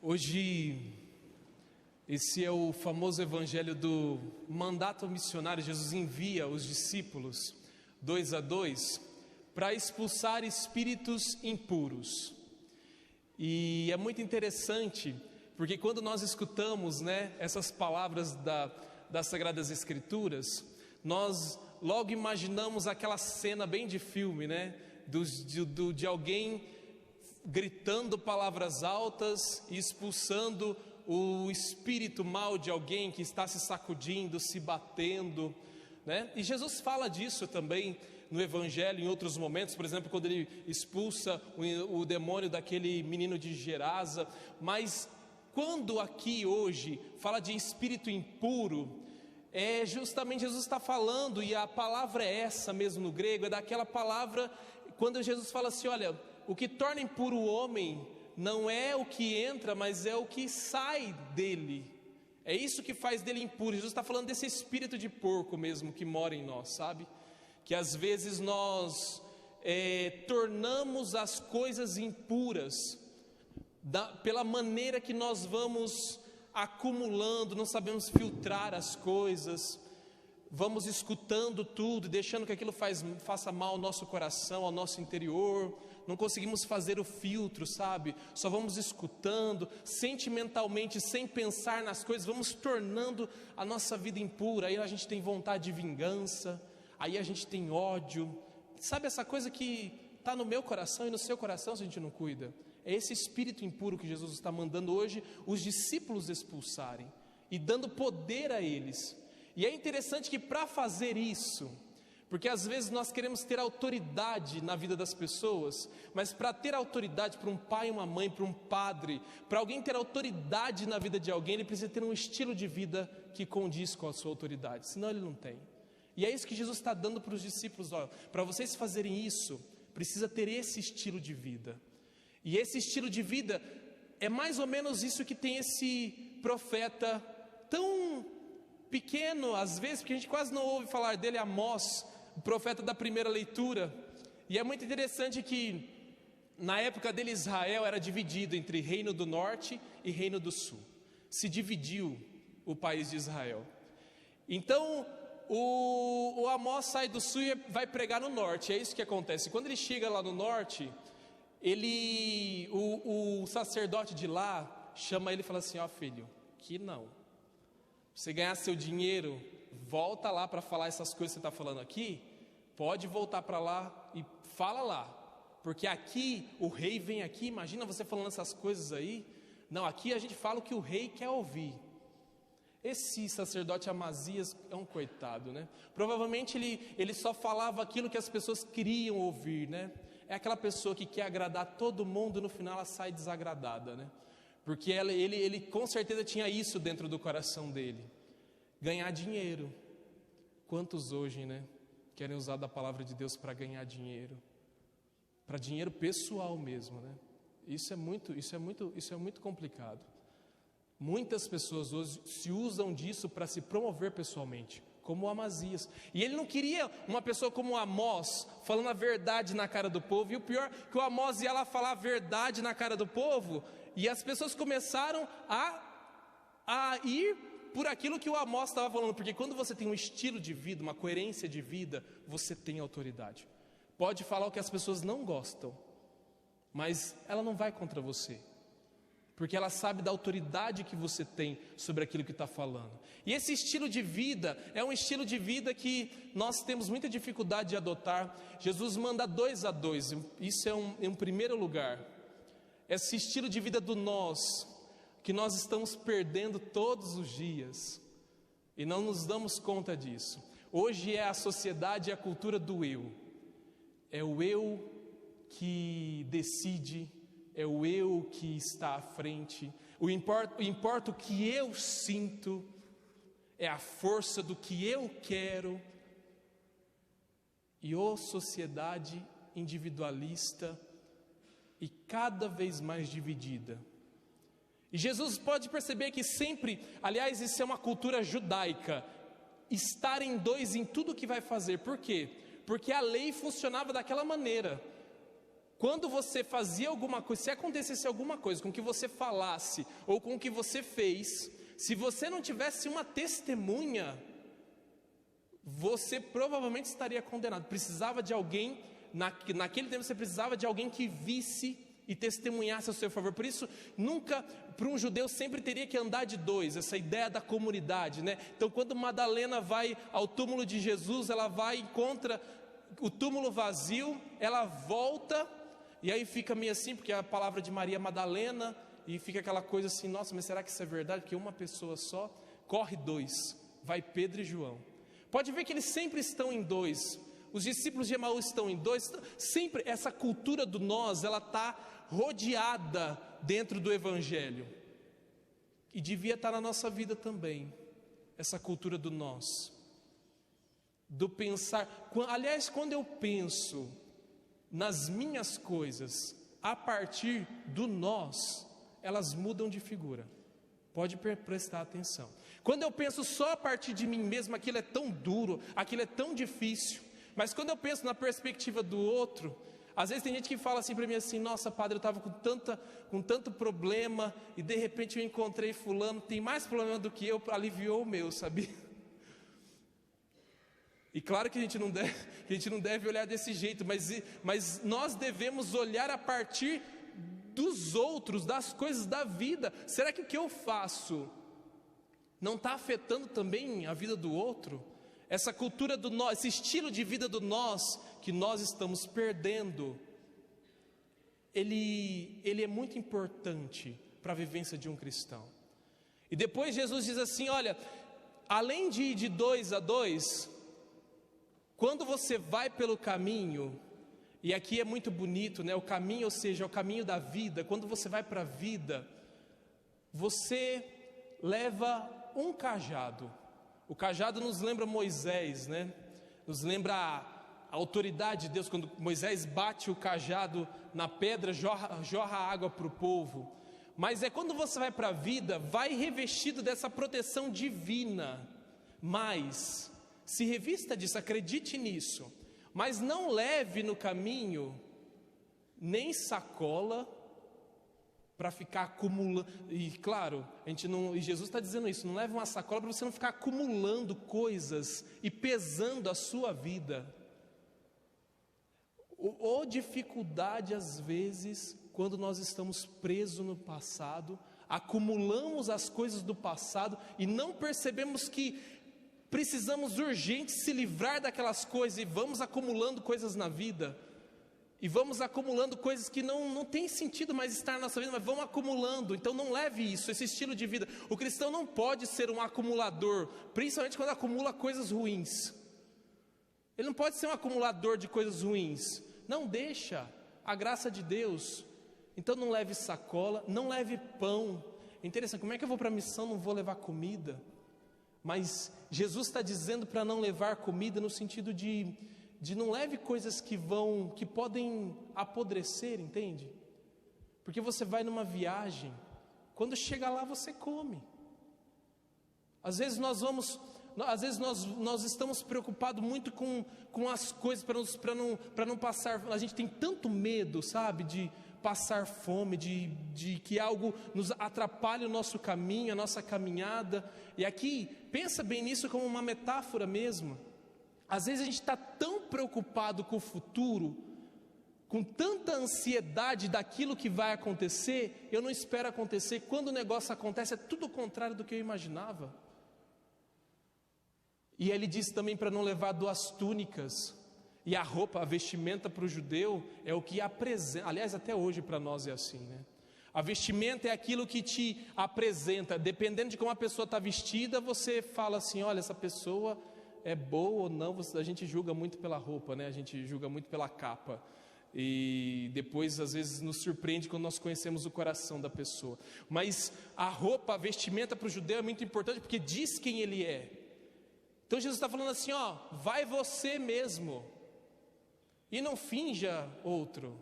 Hoje, esse é o famoso evangelho do mandato missionário. Jesus envia os discípulos, 2 a 2, para expulsar espíritos impuros. E é muito interessante, porque quando nós escutamos, essas palavras das Sagradas Escrituras, nós logo imaginamos aquela cena bem de filme, de alguém gritando palavras altas e expulsando o espírito mal de alguém que está se sacudindo, se batendo, E Jesus fala disso também no Evangelho em outros momentos, por exemplo, quando ele expulsa o demônio daquele menino de Gerasa. Mas quando aqui hoje fala de espírito impuro, é justamente Jesus está falando, e a palavra é essa mesmo no grego, é daquela palavra, quando Jesus fala assim, olha, o que torna impuro o homem não é o que entra, mas é o que sai dele. É isso que faz dele impuro. Jesus está falando desse espírito de porco mesmo que mora em nós, sabe? Que às vezes nós tornamos as coisas impuras pela maneira que nós vamos acumulando, não sabemos filtrar as coisas, vamos escutando tudo, deixando que aquilo faça mal ao nosso coração, ao nosso interior. Não conseguimos fazer o filtro, sabe? Só vamos escutando, sentimentalmente, sem pensar nas coisas, vamos tornando a nossa vida impura. Aí a gente tem vontade de vingança, aí a gente tem ódio. Sabe essa coisa que está no meu coração e no seu coração se a gente não cuida? É esse espírito impuro que Jesus está mandando hoje os discípulos expulsarem e dando poder a eles. E é interessante que para fazer isso, porque às vezes nós queremos ter autoridade na vida das pessoas, mas para ter autoridade, para um pai, uma mãe, para um padre, para alguém ter autoridade na vida de alguém, ele precisa ter um estilo de vida que condiz com a sua autoridade, senão ele não tem. E é isso que Jesus está dando para os discípulos, para vocês fazerem isso, precisa ter esse estilo de vida. E esse estilo de vida é mais ou menos isso que tem esse profeta tão pequeno às vezes, porque a gente quase não ouve falar dele, Amós, o profeta da primeira leitura. E é muito interessante que na época dele Israel era dividido entre reino do norte e reino do sul. Se dividiu o país de Israel. Então o Amós sai do sul e vai pregar no norte. É isso que acontece. Quando ele chega lá no norte, o sacerdote de lá chama ele e fala assim, filho, que não, você ganhar seu dinheiro, volta lá para falar essas coisas que você está falando aqui, pode voltar para lá e fala lá, porque aqui o rei vem aqui, imagina você falando essas coisas aí. Não, aqui a gente fala o que o rei quer ouvir. Esse sacerdote Amazias é um coitado, Provavelmente ele só falava aquilo que as pessoas queriam ouvir, É aquela pessoa que quer agradar todo mundo e no final ela sai desagradada, Porque ele com certeza tinha isso dentro do coração dele. Ganhar dinheiro. Quantos hoje, querem usar da palavra de Deus para ganhar dinheiro? Para dinheiro pessoal mesmo, Isso é muito complicado. Muitas pessoas hoje se usam disso para se promover pessoalmente, como o Amazias. E ele não queria uma pessoa como o Amós falando a verdade na cara do povo. E o pior, que o Amós ia lá falar a verdade na cara do povo, e as pessoas começaram a ir por aquilo que o Amós estava falando. Porque quando você tem um estilo de vida, uma coerência de vida, você tem autoridade. Pode falar o que as pessoas não gostam, mas ela não vai contra você, porque ela sabe da autoridade que você tem sobre aquilo que está falando. E esse estilo de vida é um estilo de vida que nós temos muita dificuldade de adotar. Jesus manda 2 a 2, isso é em primeiro lugar. Esse estilo de vida do nós, que nós estamos perdendo todos os dias, e não nos damos conta disso. Hoje é a sociedade e a cultura do eu. É o eu que decide, é o eu que está à frente. Importa o que eu sinto, é a força do que eu quero. E sociedade individualista e cada vez mais dividida. E Jesus pode perceber que sempre, aliás, isso é uma cultura judaica, estar em dois em tudo que vai fazer. Por quê? Porque a lei funcionava daquela maneira. Quando você fazia alguma coisa, se acontecesse alguma coisa com o que você falasse ou com o que você fez, se você não tivesse uma testemunha, você provavelmente estaria condenado. Precisava de alguém, naquele tempo você precisava de alguém que visse e testemunhasse a seu favor. Por isso, nunca, para um judeu sempre teria que andar de dois, essa ideia da comunidade, né? Então, quando Madalena vai ao túmulo de Jesus, ela vai e encontra o túmulo vazio, ela volta, e aí fica meio assim, porque é a palavra de Maria Madalena, e fica aquela coisa assim, nossa, mas será que isso é verdade? Porque uma pessoa só, corre dois, vai Pedro e João. Pode ver que eles sempre estão em dois, os discípulos de Emaús estão em dois, sempre essa cultura do nós, ela está rodeada dentro do Evangelho, e devia estar na nossa vida também, essa cultura do nós, do pensar. Aliás, quando eu penso nas minhas coisas a partir do nós, elas mudam de figura. Pode prestar atenção. Quando eu penso só a partir de mim mesmo, aquilo é tão duro, aquilo é tão difícil. Mas quando eu penso na perspectiva do outro, às vezes tem gente que fala assim para mim assim, nossa padre, eu estava com tanto problema, e de repente eu encontrei fulano, tem mais problema do que eu, aliviou o meu, sabia? E claro que a gente não deve olhar desse jeito, mas nós devemos olhar a partir dos outros, das coisas da vida. Será que o que eu faço não está afetando também a vida do outro? Essa cultura do nós, esse estilo de vida do nós, que nós estamos perdendo, ele é muito importante para a vivência de um cristão. E depois Jesus diz assim, olha, além de ir de 2 a 2, quando você vai pelo caminho, e aqui é muito bonito, né? O caminho, ou seja, o caminho da vida. Quando você vai para a vida, você leva um cajado. O cajado nos lembra Moisés, né? Nos lembra a autoridade de Deus. Quando Moisés bate o cajado na pedra, jorra água para o povo. Mas é quando você vai para a vida, vai revestido dessa proteção divina. Mas se revista disso, acredite nisso, mas não leve no caminho nem sacola para ficar acumulando. E claro, e Jesus está dizendo isso, não leve uma sacola para você não ficar acumulando coisas e pesando a sua vida. Ou dificuldade às vezes, quando nós estamos presos no passado, acumulamos as coisas do passado e não percebemos que precisamos urgente se livrar daquelas coisas, e vamos acumulando coisas na vida, e vamos acumulando coisas que não tem sentido mais estar na nossa vida, mas vamos acumulando. Então não leve isso, esse estilo de vida. O cristão não pode ser um acumulador, principalmente quando acumula coisas ruins. Ele não pode ser um acumulador de coisas ruins. Não deixa a graça de Deus. Então não leve sacola, não leve pão. É interessante, como é que eu vou para a missão, não vou levar comida? Mas Jesus está dizendo para não levar comida no sentido de não leve coisas que podem apodrecer, entende? Porque você vai numa viagem, quando chega lá você come. Às vezes nós estamos preocupados muito com as coisas para não passar. A gente tem tanto medo, sabe, de passar fome, de que algo nos atrapalhe o nosso caminho, a nossa caminhada. E aqui, pensa bem nisso como uma metáfora mesmo. Às vezes a gente está tão preocupado com o futuro, com tanta ansiedade daquilo que vai acontecer, eu não espero acontecer. Quando o negócio acontece, é tudo o contrário do que eu imaginava. E ele diz também para não levar 2 túnicas. E a roupa, a vestimenta para o judeu é o que apresenta. Aliás, até hoje para nós é assim, né? A vestimenta é aquilo que te apresenta. Dependendo de como a pessoa está vestida, você fala assim, olha, essa pessoa é boa ou não. A gente julga muito pela roupa, né? A gente julga muito pela capa. E depois, às vezes, nos surpreende quando nós conhecemos o coração da pessoa. Mas a roupa, a vestimenta para o judeu é muito importante, porque diz quem ele é. Então Jesus está falando assim, ó, vai você mesmo. E não finja outro.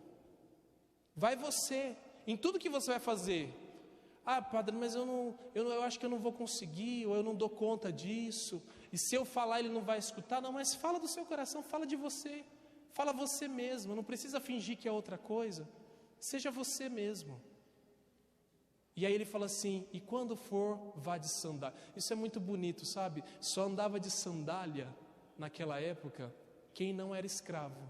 Vai você. Em tudo que você vai fazer. Ah, padre, mas eu acho que eu não vou conseguir, ou eu não dou conta disso. E se eu falar, ele não vai escutar. Não, mas fala do seu coração, fala de você. Fala você mesmo, não precisa fingir que é outra coisa. Seja você mesmo. E aí ele fala assim, e quando for, vá de sandália. Isso é muito bonito, sabe? Só andava de sandália naquela época quem não era escravo.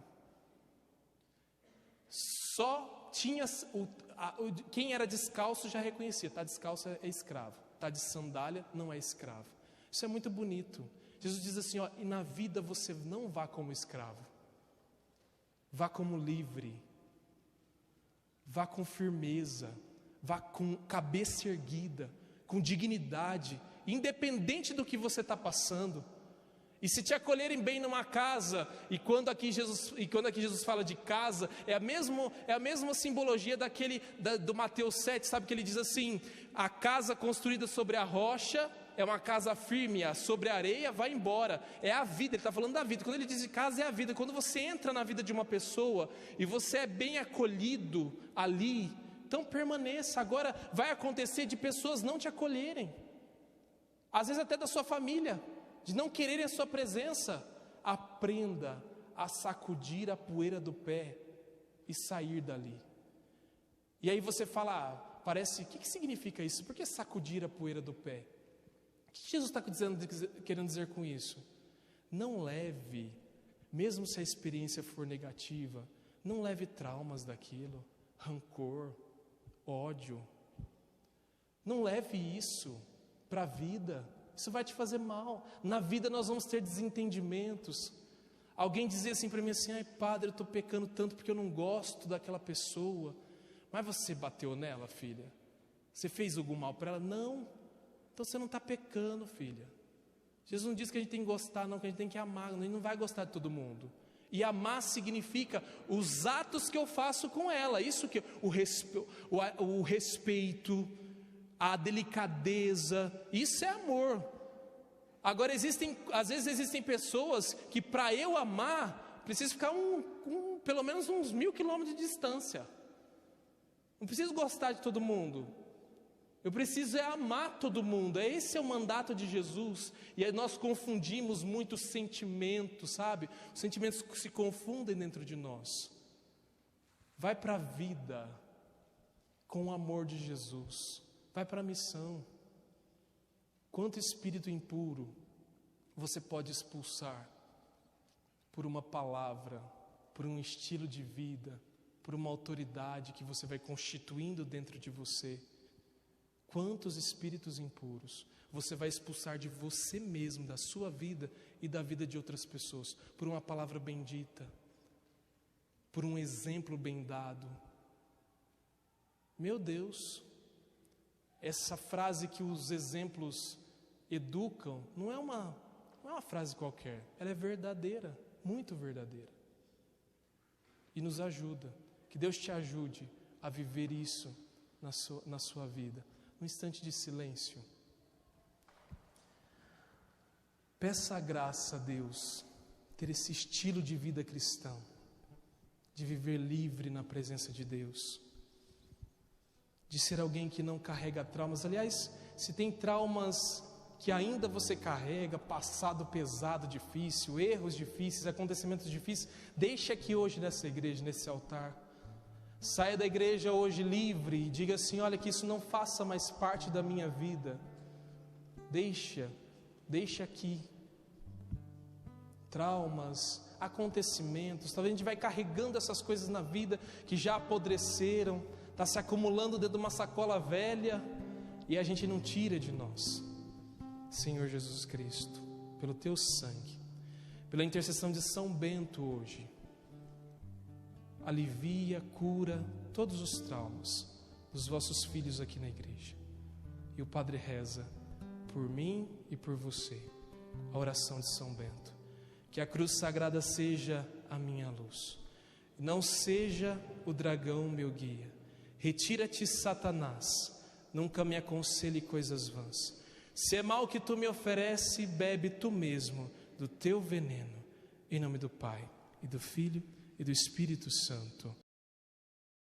Só tinha, quem era descalço já reconhecia, está descalço é escravo, está de sandália não é escravo. Isso é muito bonito. Jesus diz assim, ó, e na vida você não vá como escravo, vá como livre, vá com firmeza, vá com cabeça erguida, com dignidade, independente do que você está passando. E se te acolherem bem numa casa, e quando aqui Jesus fala de casa, é a mesma simbologia do Mateus 7, sabe que ele diz assim, a casa construída sobre a rocha é uma casa firme, sobre a areia vai embora, é a vida, ele está falando da vida. Quando ele diz de casa é a vida, quando você entra na vida de uma pessoa, e você é bem acolhido ali, então permaneça. Agora vai acontecer de pessoas não te acolherem, às vezes até da sua família, de não quererem a sua presença. Aprenda a sacudir a poeira do pé e sair dali. E aí você fala, parece, o que significa isso? Por que sacudir a poeira do pé? O que Jesus está querendo dizer com isso? Não leve, mesmo se a experiência for negativa, não leve traumas daquilo, rancor, ódio. Não leve isso para a vida. Isso vai te fazer mal. Na vida nós vamos ter desentendimentos. Alguém dizia assim para mim assim, ai padre, eu estou pecando tanto porque eu não gosto daquela pessoa. Mas você bateu nela, filha? Você fez algum mal para ela? Não. Então você não está pecando, filha. Jesus não diz que a gente tem que gostar, não, que a gente tem que amar. A gente não vai gostar de todo mundo. E amar significa os atos que eu faço com ela. Isso que o respeito, a delicadeza, isso é amor. Agora às vezes existem pessoas que para eu amar, preciso ficar pelo menos uns 1000 quilômetros de distância. Não preciso gostar de todo mundo. Eu preciso amar todo mundo. Esse é o mandato de Jesus. E aí nós confundimos muitos sentimentos, sabe? Os sentimentos se confundem dentro de nós. Vai para a vida com o amor de Jesus. Vai para a missão. Quanto espírito impuro você pode expulsar por uma palavra, por um estilo de vida, por uma autoridade que você vai constituindo dentro de você? Quantos espíritos impuros você vai expulsar de você mesmo, da sua vida e da vida de outras pessoas, por uma palavra bendita, por um exemplo bem dado? Meu Deus, essa frase que os exemplos educam não é uma frase qualquer, ela é verdadeira, muito verdadeira, e nos ajuda. Que Deus te ajude a viver isso na sua vida. Um instante de silêncio. Peça a graça a Deus, ter esse estilo de vida cristão, de viver livre na presença de Deus, de ser alguém que não carrega traumas. Aliás, se tem traumas que ainda você carrega, passado pesado, difícil, erros difíceis, acontecimentos difíceis, deixe aqui hoje nessa igreja, nesse altar. Saia da igreja hoje livre e diga assim, olha, que isso não faça mais parte da minha vida. Deixa aqui. Traumas, acontecimentos, talvez a gente vai carregando essas coisas na vida que já apodreceram, está se acumulando dentro de uma sacola velha e a gente não tira de nós. Senhor Jesus Cristo, pelo teu sangue, pela intercessão de São Bento hoje, alivia, cura todos os traumas dos vossos filhos aqui na igreja. E o Padre reza por mim e por você, a oração de São Bento. Que a cruz sagrada seja a minha luz, não seja o dragão meu guia. Retira-te, Satanás, nunca me aconselhe coisas vãs. Se é mal que tu me oferece, bebe tu mesmo do teu veneno. Em nome do Pai, e do Filho, e do Espírito Santo.